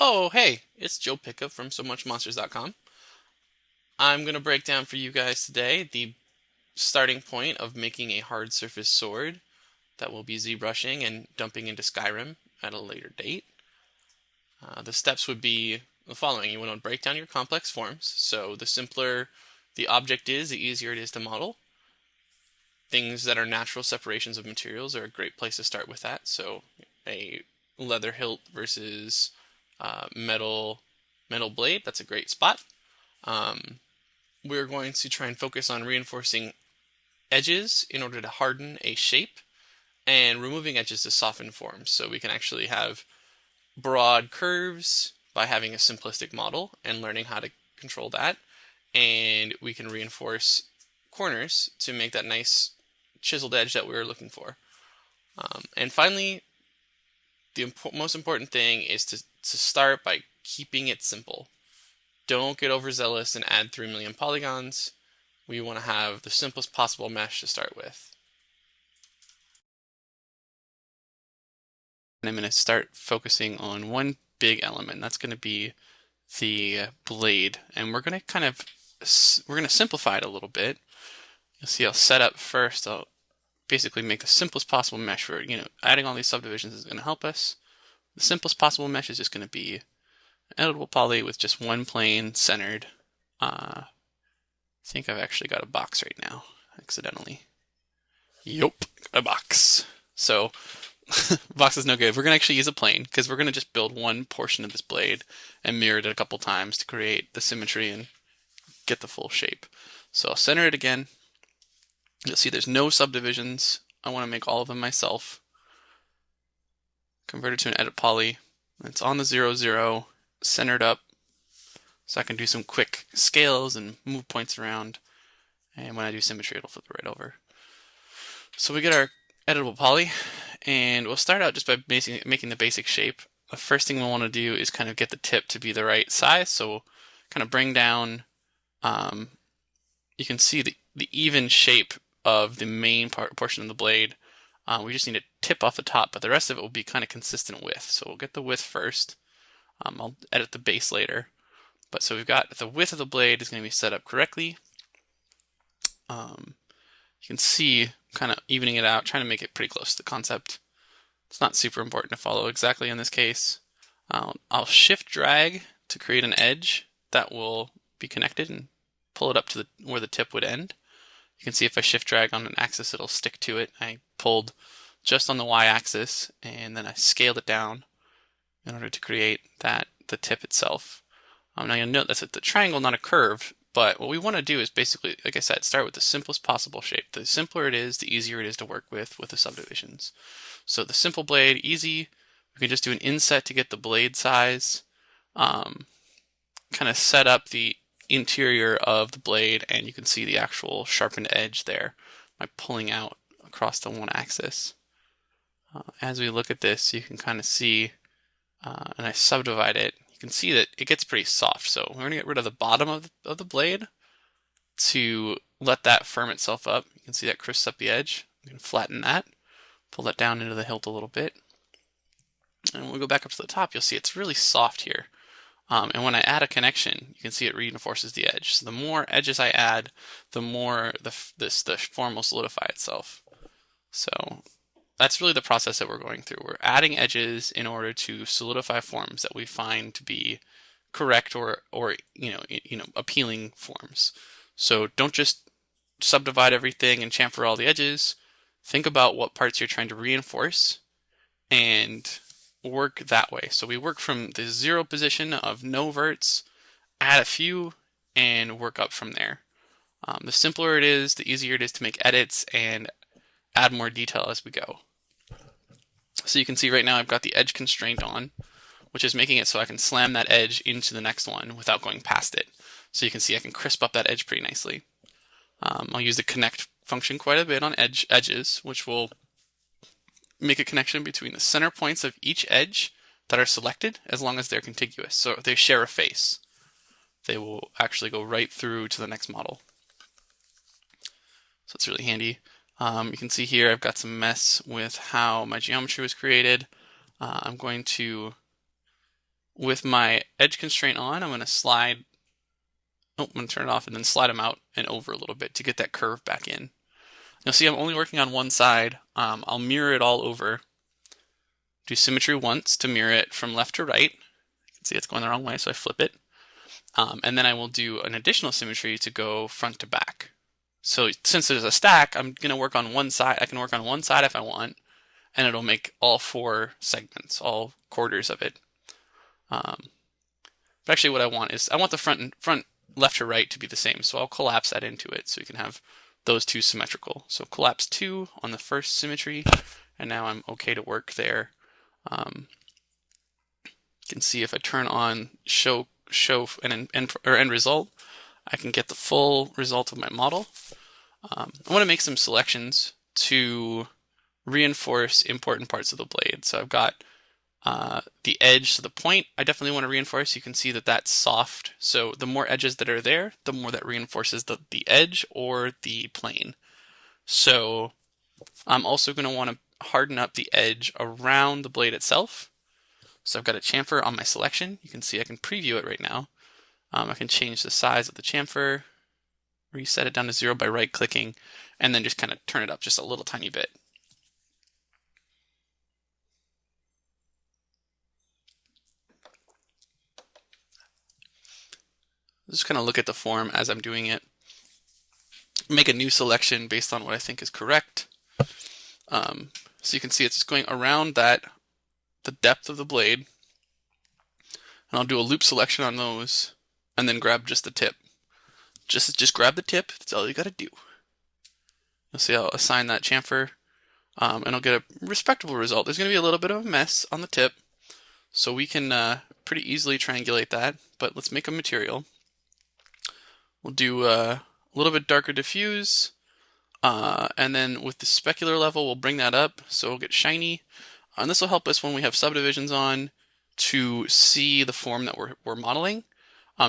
Oh, hey, it's Joe Pickup from SoMuchMonsters.com. I'm going to break down for you guys today the starting point of making a hard surface sword that will be ZBrushing and dumping into Skyrim at a later date. The steps would be the following. You want to break down your complex forms. So the simpler the object is, the easier it is to model. Things that are natural separations of materials are a great place to start with that. So a leather hilt versus metal blade, that's a great spot. We're going to try and focus on reinforcing edges in order to harden a shape and removing edges to soften forms. So we can actually have broad curves by having a simplistic model and learning how to control that. And we can reinforce corners to make that nice chiseled edge that we were looking for. And finally, the most important thing is to start by keeping it simple. Don't get overzealous and add 3 million polygons. We want to have the simplest possible mesh to start with. And I'm going to start focusing on one big element. That's going to be the blade. And we're going to simplify it a little bit. You'll see I'll set up first. I'll basically make the simplest possible mesh for, adding all these subdivisions is going to help us. The simplest possible mesh is just going to be an editable poly with just one plane centered. I think I've actually got a box right now, accidentally. Yup, got a box. So, box is no good. We're going to actually use a plane because we're going to just build one portion of this blade and mirror it a couple times to create the symmetry and get the full shape. So I'll center it again. You'll see there's no subdivisions. I want to make all of them myself. Convert it to an edit poly. It's on the 0, 0, centered up. So I can do some quick scales and move points around. And when I do symmetry, it'll flip it right over. So we get our editable poly, and we'll start out just by making the basic shape. The first thing we'll want to do is kind of get the tip to be the right size. So we'll kind of bring down, you can see the even shape of the main portion of the blade. We just need to tip off the top, but the rest of it will be kind of consistent width. So we'll get the width first. I'll edit the base later. But so we've got the width of the blade is going to be set up correctly. You can see kind of evening it out, trying to make it pretty close to the concept. It's not super important to follow exactly in this case. I'll shift drag to create an edge that will be connected and pull it up to where the tip would end. You can see if I shift drag on an axis, it'll stick to it. I pulled just on the y-axis and then I scaled it down in order to create the tip itself. Now you'll note that's the triangle, not a curve, but what we want to do is basically, like I said, start with the simplest possible shape. The simpler it is, the easier it is to work with the subdivisions. So the simple blade, easy. We can just do an inset to get the blade size, kind of set up the interior of the blade, and you can see the actual sharpened edge there by pulling out across the one axis. As we look at this, you can kind of see, and I subdivide it, you can see that it gets pretty soft. So we're going to get rid of the bottom of the blade to let that firm itself up. You can see that crisps up the edge. We can flatten that, pull that down into the hilt a little bit. And when we go back up to the top, you'll see it's really soft here. And when I add a connection, you can see it reinforces the edge. So the more edges I add, the more the form will solidify itself. So that's really the process that we're going through. We're adding edges in order to solidify forms that we find to be correct or appealing forms. So don't just subdivide everything and chamfer all the edges. Think about what parts you're trying to reinforce and work that way. So we work from the 0 position of no verts, add a few, and work up from there. The simpler it is, the easier it is to make edits and add more detail as we go. So you can see right now I've got the edge constraint on, which is making it so I can slam that edge into the next one without going past it. So you can see I can crisp up that edge pretty nicely. I'll use the connect function quite a bit on edges, which will make a connection between the center points of each edge that are selected as long as they're contiguous. So if they share a face, they will actually go right through to the next model. So it's really handy. You can see here I've got some mess with how my geometry was created. I'm going to with my edge constraint on, I'm going to slide, I'm going to turn it off and then slide them out and over a little bit to get that curve back in. You'll see I'm only working on one side. I'll mirror it all over. Do symmetry once to mirror it from left to right. You can see it's going the wrong way, so I flip it. And then I will do an additional symmetry to go front to back. So since there's a stack, I'm going to work on one side. I can work on one side if I want, and it'll make all 4 segments, all quarters of it. But actually what I want is, I want the front left to right to be the same, so I'll collapse that into it so we can have those 2 symmetrical. So collapse 2 on the first symmetry, and now I'm okay to work there. You can see if I turn on show and end result, I can get the full result of my model. I want to make some selections to reinforce important parts of the blade. So I've got the edge, so the point, I definitely want to reinforce. You can see that that's soft. So the more edges that are there, the more that reinforces the edge or the plane. So I'm also going to want to harden up the edge around the blade itself. So I've got a chamfer on my selection. You can see I can preview it right now. I can change the size of the chamfer, reset it down to 0 by right-clicking, and then just kind of turn it up just a little tiny bit. Just kind of look at the form as I'm doing it. Make a new selection based on what I think is correct. So you can see it's just going around the depth of the blade. And I'll do a loop selection on those, and then grab just the tip. Just grab the tip, that's all you gotta do. You'll see I'll assign that chamfer, and I'll get a respectable result. There's gonna be a little bit of a mess on the tip, so we can pretty easily triangulate that, but let's make a material. We'll do a little bit darker diffuse, and then with the specular level, we'll bring that up so it'll get shiny. And this will help us when we have subdivisions on to see the form that we're modeling.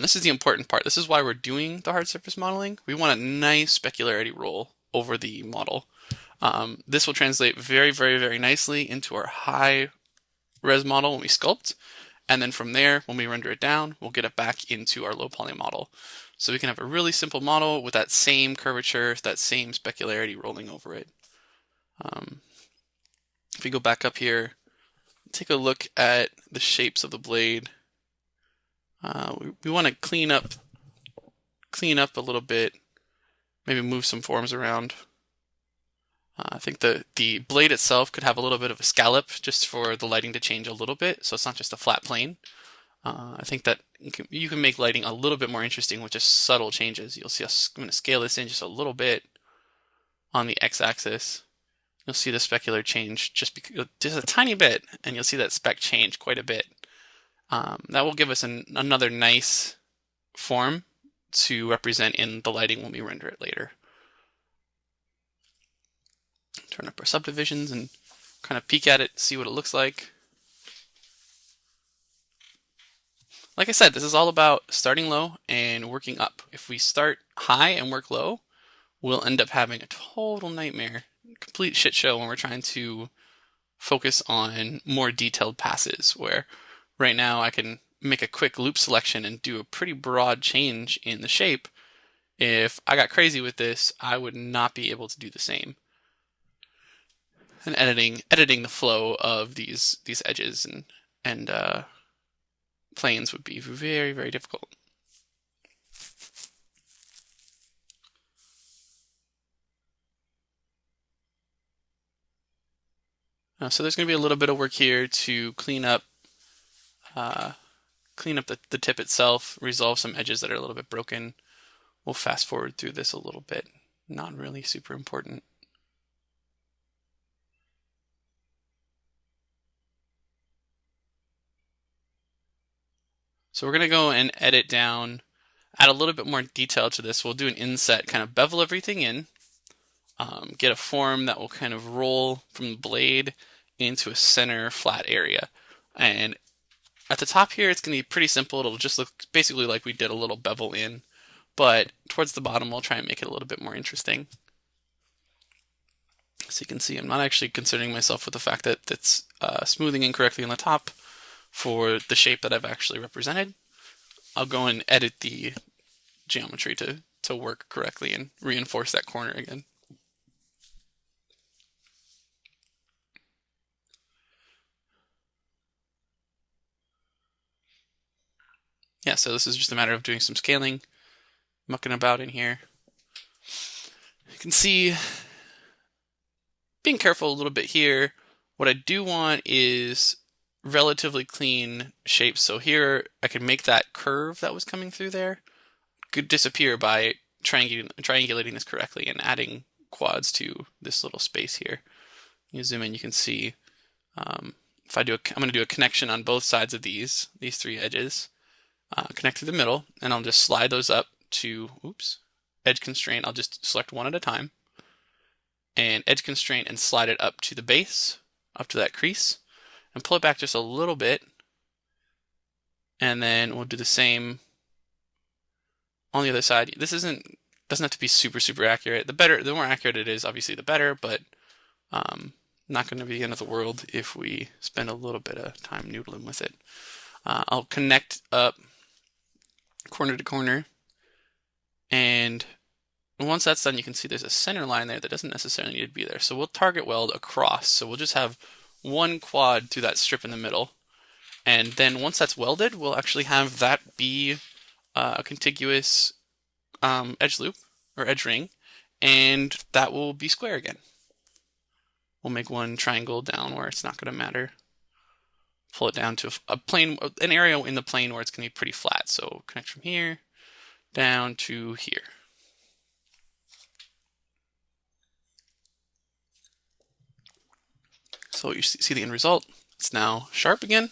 This is the important part. This is why we're doing the hard surface modeling. We want a nice specularity roll over the model. This will translate very, very, very nicely into our high res model when we sculpt. And then from there, when we render it down, we'll get it back into our low poly model. So we can have a really simple model with that same curvature, that same specularity rolling over it. If we go back up here, take a look at the shapes of the blade. We want to clean up a little bit, maybe move some forms around. I think the blade itself could have a little bit of a scallop just for the lighting to change a little bit, so it's not just a flat plane. I think that you can make lighting a little bit more interesting with just subtle changes. You'll see I'm going to scale this in just a little bit on the x-axis. You'll see the specular change just a tiny bit, and you'll see that spec change quite a bit. That will give us another nice form to represent in the lighting when we render it later. Turn up our subdivisions and kind of peek at it, see what it looks like. Like I said, this is all about starting low and working up. If we start high and work low, we'll end up having a total nightmare, complete shit show when we're trying to focus on more detailed passes, where right now I can make a quick loop selection and do a pretty broad change in the shape. If I got crazy with this, I would not be able to do the same. And editing the flow of these edges and planes would be very, very difficult. So there's going to be a little bit of work here to clean up the tip itself, resolve some edges that are a little bit broken. We'll fast forward through this a little bit. Not really super important. So we're going to go and edit down, add a little bit more detail to this. We'll do an inset, kind of bevel everything in, get a form that will kind of roll from the blade into a center flat area. And at the top here, it's going to be pretty simple. It'll just look basically like we did a little bevel in, but towards the bottom, we'll try and make it a little bit more interesting. So you can see I'm not actually concerning myself with the fact that it's smoothing incorrectly on the top. for the shape that I've actually represented. I'll go and edit the geometry to work correctly and reinforce that corner again. Yeah, so this is just a matter of doing some scaling, mucking about in here. You can see, being careful a little bit here. What I do want is relatively clean shapes. So here I can make that curve that was coming through there could disappear by triangulating this correctly and adding quads to this little space here. You zoom in, you can see if I'm going to do a connection on both sides of these three edges, connect through the middle, and I'll just slide those up to, edge constraint. I'll just select one at a time, and edge constraint and slide it up to the base, up to that crease, and pull it back just a little bit, and then we'll do the same on the other side. This doesn't have to be super accurate. The more accurate it is, obviously the better, but not going to be the end of the world if we spend a little bit of time noodling with it. I'll connect up corner to corner, and once that's done, you can see there's a center line there that doesn't necessarily need to be there. So we'll target weld across. So we'll just have one quad through that strip in the middle, and then once that's welded, we'll actually have that be a contiguous edge loop or edge ring, and that will be square again. We'll make one triangle down where it's not going to matter. Pull it down to a plane, an area in the plane where it's going to be pretty flat. So connect from here down to here. So you see the end result. It's now sharp again.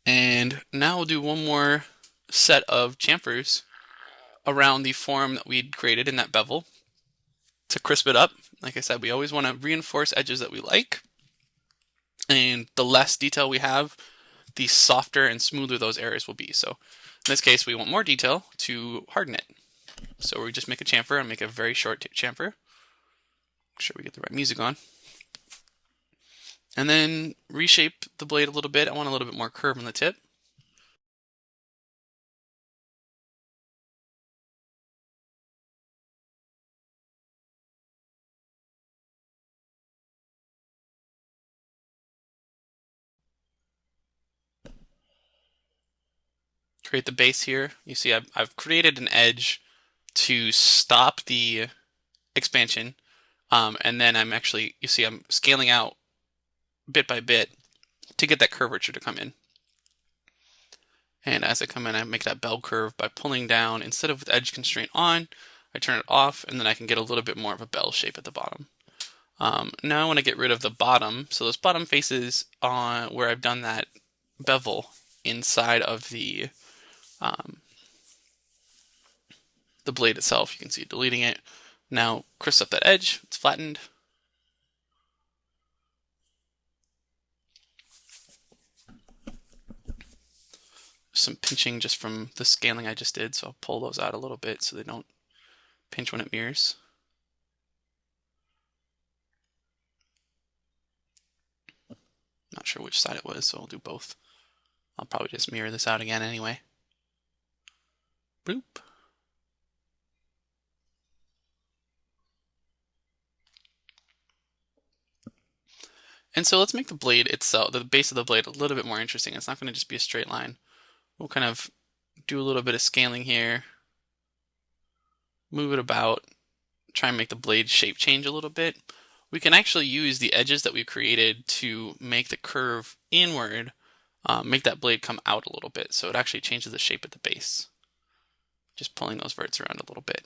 And now we'll do one more set of chamfers around the form that we'd created in that bevel to crisp it up. Like I said, we always want to reinforce edges that we like, and the less detail we have, the softer and smoother those areas will be. So in this case, we want more detail to harden it. So we just make a chamfer and make a very short chamfer. Make sure we get the right music on. And then reshape the blade a little bit. I want a little bit more curve on the tip. Create the base here. You see I've created an edge to stop the expansion, and then I'm actually, you see I'm scaling out bit by bit to get that curvature to come in. And as I come in, I make that bell curve by pulling down. Instead of with edge constraint on, I turn it off, and then I can get a little bit more of a bell shape at the bottom. Now I want to get rid of the bottom. So those bottom faces on where I've done that bevel inside of the blade itself. You can see deleting it. Now crisp up that edge. It's flattened. Some pinching just from the scaling I just did, so I'll pull those out a little bit so they don't pinch when it mirrors. Not sure which side it was, so I'll do both. I'll probably just mirror this out again anyway. Boop. And so let's make the blade itself, the base of the blade, a little bit more interesting. It's not going to just be a straight line. We'll kind of do a little bit of scaling here, move it about, try and make the blade shape change a little bit. We can actually use the edges that we created to make the curve inward, make that blade come out a little bit, so it actually changes the shape at the base. Just pulling those verts around a little bit.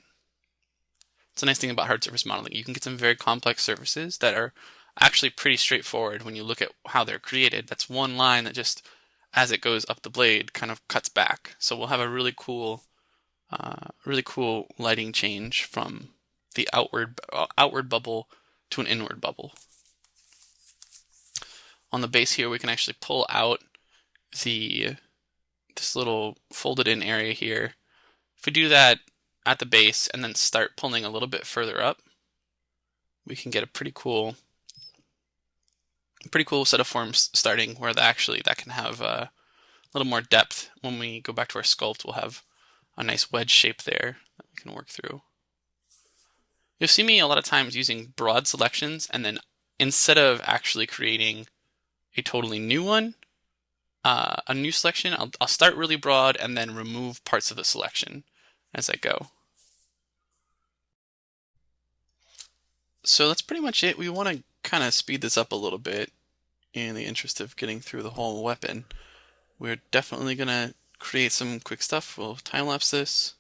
It's a nice thing about hard surface modeling. You can get some very complex surfaces that are actually pretty straightforward when you look at how they're created. That's one line that just, as it goes up the blade, kind of cuts back. So we'll have a really cool lighting change from the outward bubble to an inward bubble. On the base here, we can actually pull out this little folded in area here. If we do that at the base and then start pulling a little bit further up, we can get a pretty cool set of forms starting where that can have a little more depth. When we go back to our sculpt, we'll have a nice wedge shape there that we can work through. You'll see me a lot of times using broad selections, and then instead of actually creating a totally new one, a new selection, I'll start really broad and then remove parts of the selection as I go. So that's pretty much it. We want to kind of speed this up a little bit in the interest of getting through the whole weapon. We're definitely going to create some quick stuff. We'll time-lapse this.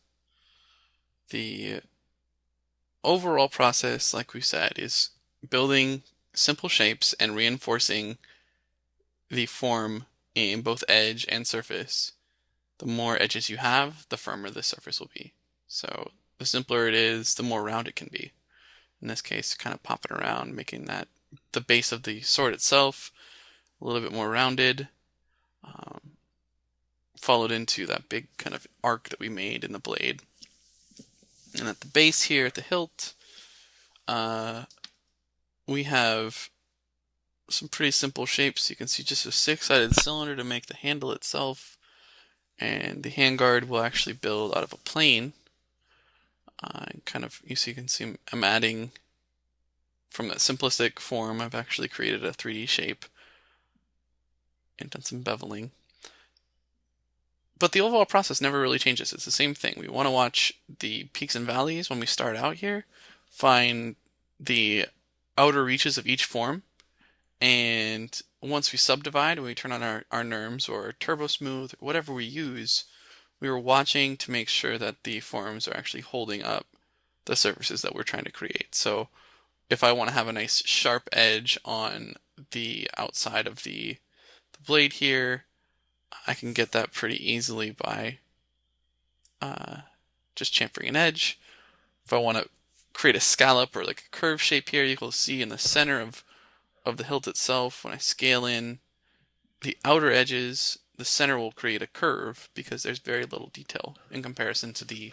The overall process, like we said, is building simple shapes and reinforcing the form in both edge and surface. The more edges you have, the firmer the surface will be. So the simpler it is, the more round it can be. In this case, kind of pop it around, making that the base of the sword itself a little bit more rounded, followed into that big kind of arc that we made in the blade. And at the base here, at the hilt, we have some pretty simple shapes. You can see just a 6-sided cylinder to make the handle itself, and the handguard will actually build out of a plane. You can see I'm adding from that simplistic form. I've actually created a 3D shape and done some beveling. But the overall process never really changes. It's the same thing. We want to watch the peaks and valleys when we start out here, find the outer reaches of each form, and once we subdivide, when we turn on our NURMs or Turbo Smooth, or whatever we use, we were watching to make sure that the forms are actually holding up the surfaces that we're trying to create. So if I want to have a nice sharp edge on the outside of the blade here, I can get that pretty easily by just chamfering an edge. If I want to create a scallop or like a curve shape here, you will see in the center of the hilt itself, when I scale in the outer edges, the center will create a curve because there's very little detail in comparison to the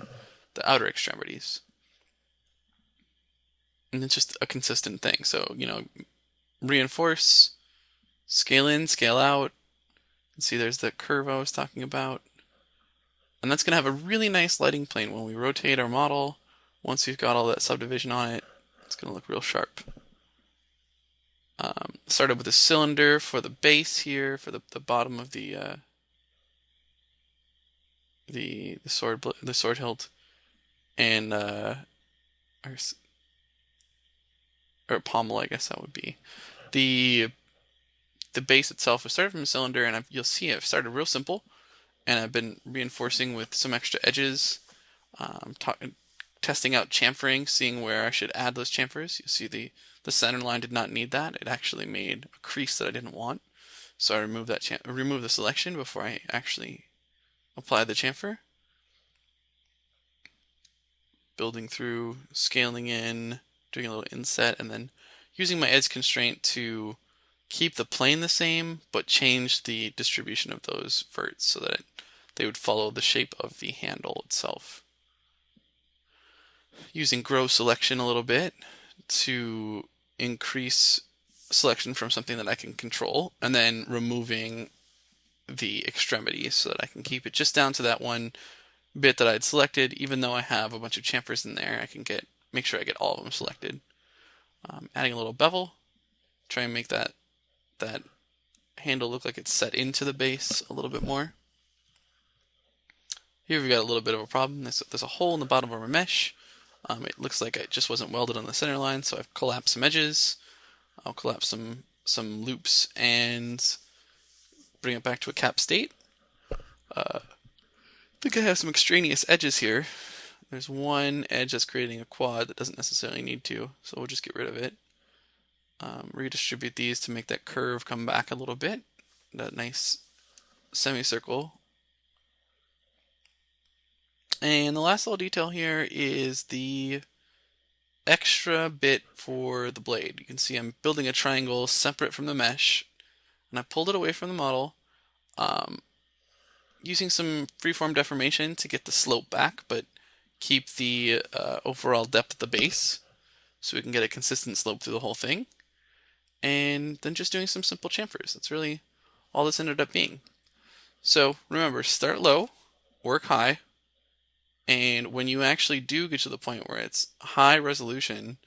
outer extremities. And it's just a consistent thing. So, reinforce, scale in, scale out. You can see there's the curve I was talking about. And that's going to have a really nice lighting plane when we rotate our model. Once we've got all that subdivision on it, it's going to look real sharp. Started with a cylinder for the base here, for the bottom of the sword hilt, and or pommel, I guess that would be. The base itself was started from a cylinder, and you'll see I've started real simple, and I've been reinforcing with some extra edges, testing out chamfering, seeing where I should add those chamfers. You see the center line did not need that. It actually made a crease that I didn't want. So I removed the selection before I actually apply the chamfer. Building through, scaling in, doing a little inset, and then using my edge constraint to keep the plane the same, but change the distribution of those verts so that they would follow the shape of the handle itself. Using grow selection a little bit to increase selection from something that I can control, and then removing the extremities so that I can keep it just down to that one bit that I'd selected. Even though I have a bunch of chamfers in there, I can make sure I get all of them selected. Adding a little bevel, try and make that handle look like it's set into the base a little bit more. Here we've got a little bit of a problem. There's a hole in the bottom of our mesh. It looks like it just wasn't welded on the center line, so I've collapsed some edges. I'll collapse some loops and bring it back to a cap state. I think I have some extraneous edges here. There's one edge that's creating a quad that doesn't necessarily need to, so we'll just get rid of it. Redistribute these to make that curve come back a little bit. That nice semicircle. And the last little detail here is the extra bit for the blade. You can see I'm building a triangle separate from the mesh, and I pulled it away from the model, using some freeform deformation to get the slope back, but keep the overall depth at the base. so we can get a consistent slope through the whole thing, and then just doing some simple chamfers. That's really all this ended up being. So remember, start low, work high, and when you actually do get to the point where it's high resolution,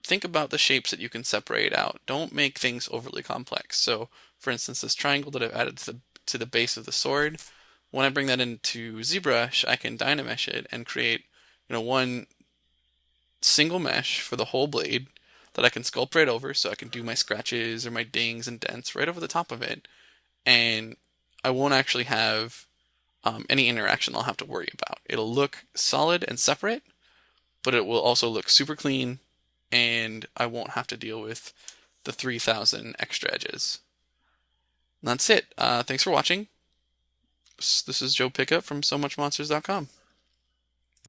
think about the shapes that you can separate out. Don't make things overly complex. So for instance, this triangle that I've added to the base of the sword, when I bring that into ZBrush, I can dynamesh it and create, one single mesh for the whole blade that I can sculpt right over, so I can do my scratches or my dings and dents right over the top of it, and I won't actually have any interaction I'll have to worry about. It'll look solid and separate, but it will also look super clean, and I won't have to deal with the 3,000 extra edges. And that's it. Thanks for watching. This is Joe Pickup from SoMuchMonsters.com.